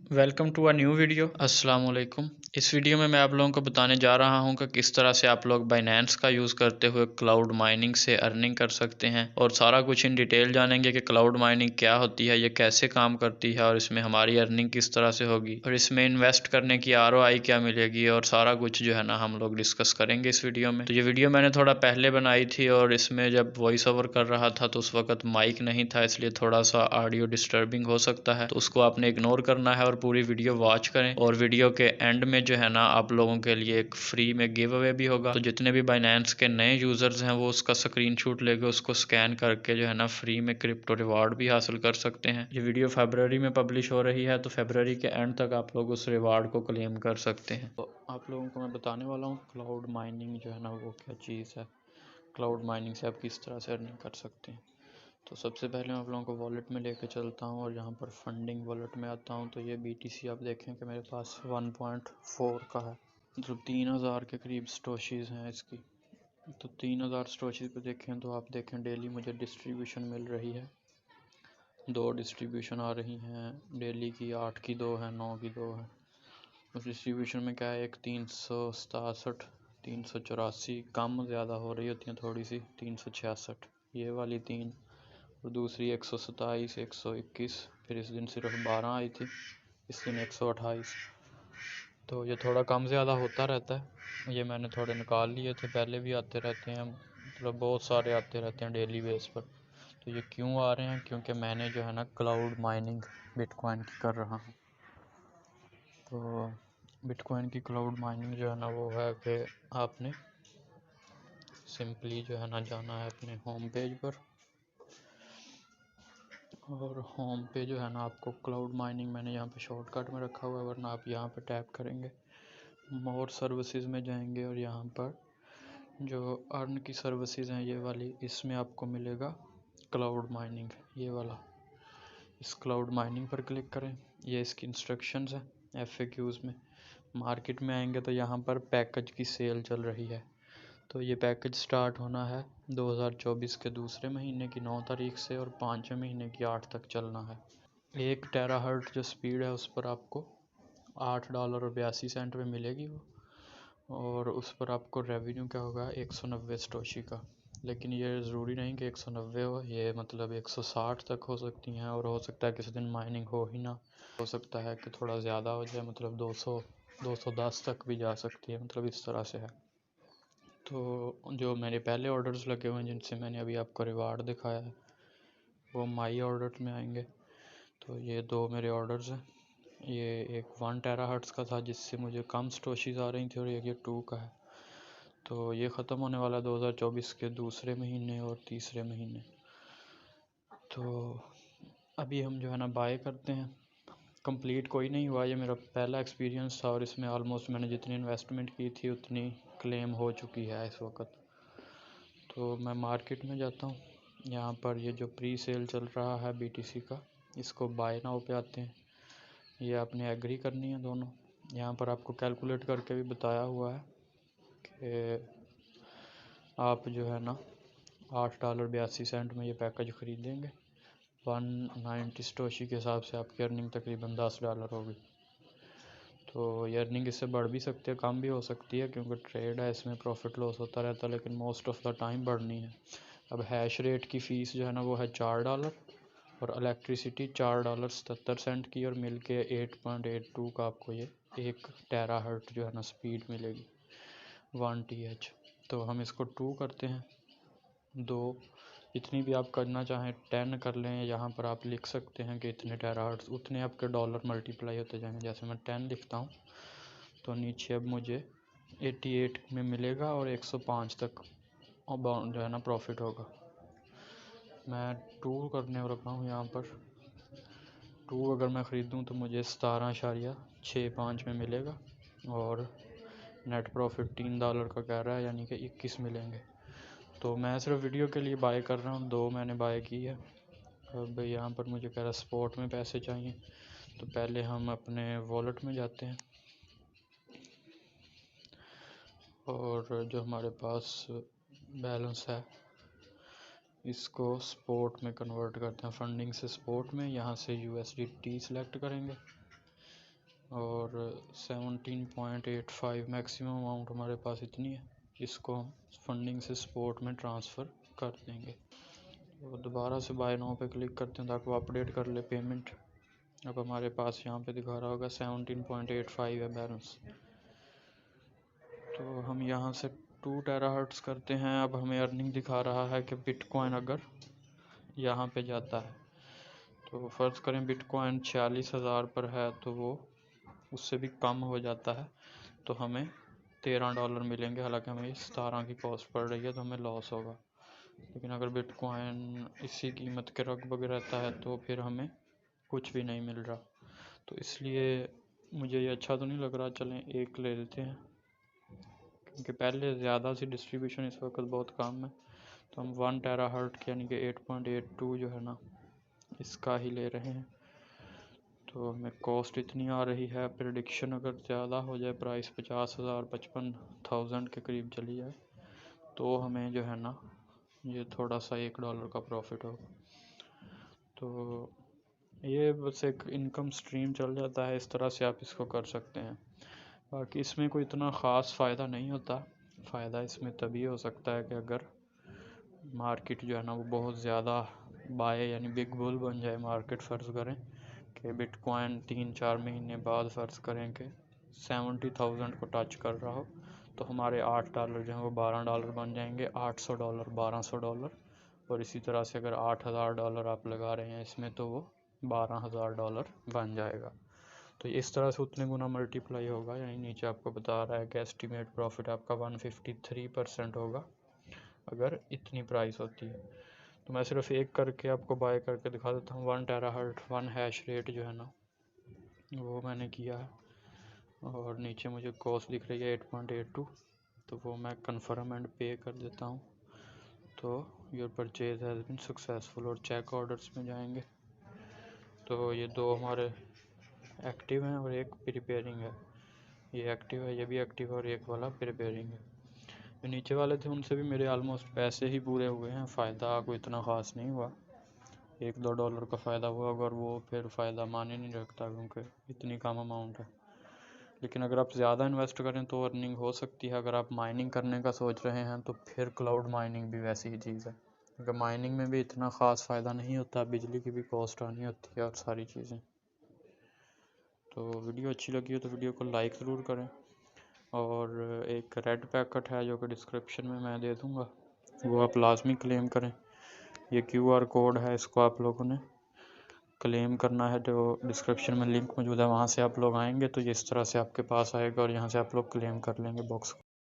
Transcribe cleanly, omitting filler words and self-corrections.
Welcome to a new video. अस्सलाम वालेकुम। इस वीडियो में मैं आप लोगों को बताने जा रहा हूं कि किस तरह से आप लोग बाइनेंस का यूज़ करते हुए क्लाउड माइनिंग से अर्निंग कर सकते हैं और सारा कुछ इन डिटेल जानेंगे कि क्लाउड माइनिंग क्या होती है, ये कैसे काम करती है और इसमें हमारी अर्निंग किस तरह से होगी और इसमें इन्वेस्ट करने की ROI क्या मिलेगी और सारा कुछ जो है ना हम लोग डिस्कस करेंगे इस वीडियो में। तो ये वीडियो मैंने थोड़ा पहले बनाई थी और इसमें जब वॉइस ओवर कर रहा था तो उस वक्त माइक नहीं था, इसलिए थोड़ा सा ऑडियो डिस्टर्बिंग हो सकता है, तो उसको आपने इग्नोर करना है और पूरी वीडियो वॉच करें। और वीडियो के एंड में जो है ना आप लोगों के लिए एक फ्री में गिव अवे भी होगा, तो जितने भी बाइनेंस के नए यूजर्स हैं वो उसका स्क्रीनशॉट लेके उसको स्कैन करके जो है ना फ्री में क्रिप्टो रिवार्ड भी हासिल कर सकते हैं। ये वीडियो फरवरी में पब्लिश हो रही है, तो फरवरी के एंड तक आप लोग उस रिवार्ड को क्लेम कर सकते हैं। तो आप लोगों को मैं बताने वाला हूँ क्लाउड माइनिंग जो है ना वो क्या चीज़ है, क्लाउड माइनिंग से आप किस तरह से अर्निंग कर सकते हैं। तो सबसे पहले मैं आप लोगों को वॉलेट में लेके चलता हूँ और यहाँ पर फंडिंग वॉलेट में आता हूँ। तो ये BTC आप देखें कि मेरे पास 1.4 का है, मतलब 3000 के करीब स्टोशीज़ हैं इसकी। तो 3000 स्टोशीज़ पे देखें तो आप देखें डेली मुझे डिस्ट्रीब्यूशन मिल रही है, 2 डिस्ट्रीब्यूशन आ रही हैं डेली की, 8 की 2 है, 9 की 2 है। उस डिस्ट्रीब्यूशन में क्या है, एक 367, 384 कम ज़्यादा हो रही होती हैं थोड़ी सी, 366 ये वाली 3, और दूसरी 127, 121, फिर इस दिन सिर्फ 12 आई थी, इस दिन 128। तो ये थोड़ा कम ज़्यादा होता रहता है। ये मैंने थोड़े निकाल लिए थे, पहले भी आते रहते हैं, मतलब बहुत सारे आते रहते हैं डेली बेस पर। तो ये क्यों आ रहे हैं, क्योंकि मैंने जो है ना क्लाउड माइनिंग बिटकॉइन की कर रहा हूँ। तो बिटकॉइन की क्लाउड माइनिंग जो है ना वो है कि आपने सिंपली जो है ना जाना है अपने होम पेज पर, और होम पे जो है ना आपको क्लाउड माइनिंग मैंने यहाँ पे शॉर्टकट में रखा हुआ है, वरना आप यहाँ पे टैप करेंगे मोर सर्विसेज में जाएंगे और यहाँ पर जो अर्न की सर्विसेज हैं ये वाली, इसमें आपको मिलेगा क्लाउड माइनिंग, ये वाला। इस क्लाउड माइनिंग पर क्लिक करें, ये इसकी इंस्ट्रक्शंस हैं FAQs में। मार्केट में आएंगे तो यहाँ पर पैकेज की सेल चल रही है। तो ये पैकेज स्टार्ट होना है 2024 के दूसरे महीने की 9 तारीख से और 5वें महीने की 8 तक चलना है। 1 टेराहर्ट जो स्पीड है उस पर आपको $8.82 में मिलेगी वो, और उस पर आपको रेवेन्यू क्या होगा 190 स्टोशी का। लेकिन ये ज़रूरी नहीं कि 190 हो, ये मतलब 160 तक हो सकती हैं, और हो सकता है किसी दिन माइनिंग हो ही ना, हो सकता है कि थोड़ा ज़्यादा हो जाए, मतलब 200 210 तक भी जा सकती है, मतलब इस तरह से है। तो जो मेरे पहले ऑर्डर्स लगे हुए हैं जिनसे मैंने अभी आपको रिवार्ड दिखाया है वो माई ऑर्डर में आएंगे। तो ये 2 मेरे ऑर्डर्स हैं, ये एक 1 टेराहर्ट्ज़ का था जिससे मुझे कम स्टोशीज़ आ रही थी, और एक ये 2 का है। तो ये ख़त्म होने वाला है 2024 के दूसरे महीने और तीसरे महीने। तो अभी हम जो है ना बाय करते हैं। कंप्लीट कोई नहीं हुआ, ये मेरा पहला एक्सपीरियंस था और इसमें ऑलमोस्ट मैंने जितनी इन्वेस्टमेंट की थी उतनी क्लेम हो चुकी है इस वक्त। तो मैं मार्केट में जाता हूँ, यहाँ पर ये जो प्री सेल चल रहा है BTC का, इसको बाय नाउ पे आते हैं। ये आपने एग्री करनी है दोनों। यहाँ पर आपको कैलकुलेट करके भी बताया हुआ है कि आप जो है ना $8.82 में ये पैकेज ख़रीदेंगे, 190 स्टोशी के हिसाब से आपकी अर्निंग तकरीबन $10 होगी। तो ये अर्निंग इससे बढ़ भी सकती है, कम भी हो सकती है, क्योंकि ट्रेड है, इसमें प्रॉफिट लॉस होता रहता है, लेकिन मोस्ट ऑफ द टाइम बढ़नी है। अब हैश रेट की फ़ीस जो है ना वो है $4, और इलेक्ट्रिसिटी $4.77 की, और मिल के 8.82 का आपको ये 1 टेराहर्ट जो है ना स्पीड मिलेगी 1 TH। तो हम इसको 2 करते हैं, 2, इतनी भी आप करना चाहें 10 कर लें, यहाँ पर आप लिख सकते हैं कि इतने टेराहर्ट्ज़, उतने आपके डॉलर मल्टीप्लाई होते जाएंगे। जैसे मैं 10 लिखता हूँ तो नीचे अब मुझे 88 में मिलेगा और 105 तक बाउंड जो है ना प्रॉफिट होगा। मैं 2 करने रखा हूँ यहाँ पर, 2 अगर मैं ख़रीदूँ तो मुझे 17.65 में मिलेगा, और नेट प्रॉफिट $3 का कह रहा है, यानी कि 21 मिलेंगे। तो मैं सिर्फ वीडियो के लिए बाय कर रहा हूँ, 2 मैंने बाय की है। अब यहाँ पर मुझे कह रहा है स्पॉट में पैसे चाहिए, तो पहले हम अपने वॉलेट में जाते हैं और जो हमारे पास बैलेंस है इसको स्पॉट में कन्वर्ट करते हैं, फंडिंग से स्पॉट में। यहाँ से USDT सिलेक्ट करेंगे, और 17.85 मैक्सिमम अमाउंट हमारे पास इतनी है, इसको हम फंडिंग से स्पोर्ट में ट्रांसफ़र कर देंगे। तो दोबारा से बाय नाउ पे क्लिक करते हैं ताकि वो अपडेट कर ले पेमेंट। अब हमारे पास यहाँ पे दिखा रहा होगा 17.85 है बैलेंस। तो हम यहाँ से 2 टेराहर्ट्ज़ करते हैं। अब हमें अर्निंग दिखा रहा है कि बिटकॉइन अगर यहाँ पे जाता है तो फ़र्ज़ करें बिटकॉइन 46,000 पर है तो वो उससे भी कम हो जाता है तो हमें $13 मिलेंगे। हालांकि हमें 17 की कॉस्ट पड़ रही है तो हमें लॉस होगा। लेकिन अगर बिटकॉइन इसी कीमत के लगभग रहता है तो फिर हमें कुछ भी नहीं मिल रहा। तो इसलिए मुझे ये अच्छा तो नहीं लग रहा। चलें एक ले लेते हैं, क्योंकि पहले ज़्यादा सी डिस्ट्रीब्यूशन इस वक्त बहुत कम है। तो हम 1 टेराहर्ट्ज़ यानी कि 8.82 जो है ना, इसका ही ले रहे हैं। तो हमें कॉस्ट इतनी आ रही है। प्रेडिक्शन अगर ज़्यादा हो जाए, प्राइस 50,000 55,000 के करीब चली जाए तो हमें जो है ना ये थोड़ा सा $1 का प्रॉफिट होगा। तो ये बस एक इनकम स्ट्रीम चल जाता है, इस तरह से आप इसको कर सकते हैं। बाकी इसमें कोई इतना ख़ास फ़ायदा नहीं होता। फ़ायदा इसमें तभी हो सकता है कि अगर मार्केट जो है ना वो बहुत ज़्यादा बाय यानी बिग बुल बन जाए। मार्केट फ़र्ज़ करें कि बिटकॉइन 3-4 महीने बाद फ़र्ज़ करें कि 70,000 को टच कर रहा हो तो हमारे $8 जो हैं वो $12 बन जाएंगे, $800 $1200। और इसी तरह से अगर $8,000 आप लगा रहे हैं इसमें तो वो $12,000 बन जाएगा। तो इस तरह से उतने गुना मल्टीप्लाई होगा। यानी नीचे आपको बता रहा है कि एस्टीमेट प्रॉफिट आपका 153% होगा अगर इतनी प्राइस होती है। तो मैं सिर्फ एक करके आपको बाय करके दिखा देता हूँ। 1 टेराहर्ट्ज़ 1 हैश रेट जो है ना वो मैंने किया है, और नीचे मुझे कॉस्ट दिख रही है 8.82। तो वो मैं कन्फर्म एंड पे कर देता हूँ। तो your purchase has been successful, और चेक ऑर्डर्स में जाएंगे तो ये 2 हमारे एक्टिव हैं और एक प्रिपेयरिंग है। ये एक्टिव है, ये भी एक्टिव है, और एक वाला प्रिपेयरिंग है। जो नीचे वाले थे उनसे भी मेरे ऑलमोस्ट पैसे ही पूरे हुए हैं। फ़ायदा कोई इतना ख़ास नहीं हुआ, $1-2 का फ़ायदा हुआ, अगर वो फिर फ़ायदा माने नहीं रखता क्योंकि इतनी कम अमाउंट है। लेकिन अगर आप ज़्यादा इन्वेस्ट करें तो अर्निंग हो सकती है। अगर आप माइनिंग करने का सोच रहे हैं तो फिर क्लाउड माइनिंग भी वैसी ही चीज़ है, क्योंकि माइनिंग में भी इतना ख़ास फ़ायदा नहीं होता। बिजली की भी कॉस्ट आनी होती है और सारी चीज़ें। तो वीडियो अच्छी लगी हो तो वीडियो को लाइक ज़रूर करें, और एक रेड पैकेट है जो कि डिस्क्रिप्शन में मैं दे दूँगा, वो आप लाजमी क्लेम करें। ये QR कोड है, इसको आप लोगों ने क्लेम करना है। जो डिस्क्रिप्शन में लिंक मौजूद है वहाँ से आप लोग आएंगे तो ये इस तरह से आपके पास आएगा, और यहाँ से आप लोग क्लेम कर लेंगे बॉक्स को।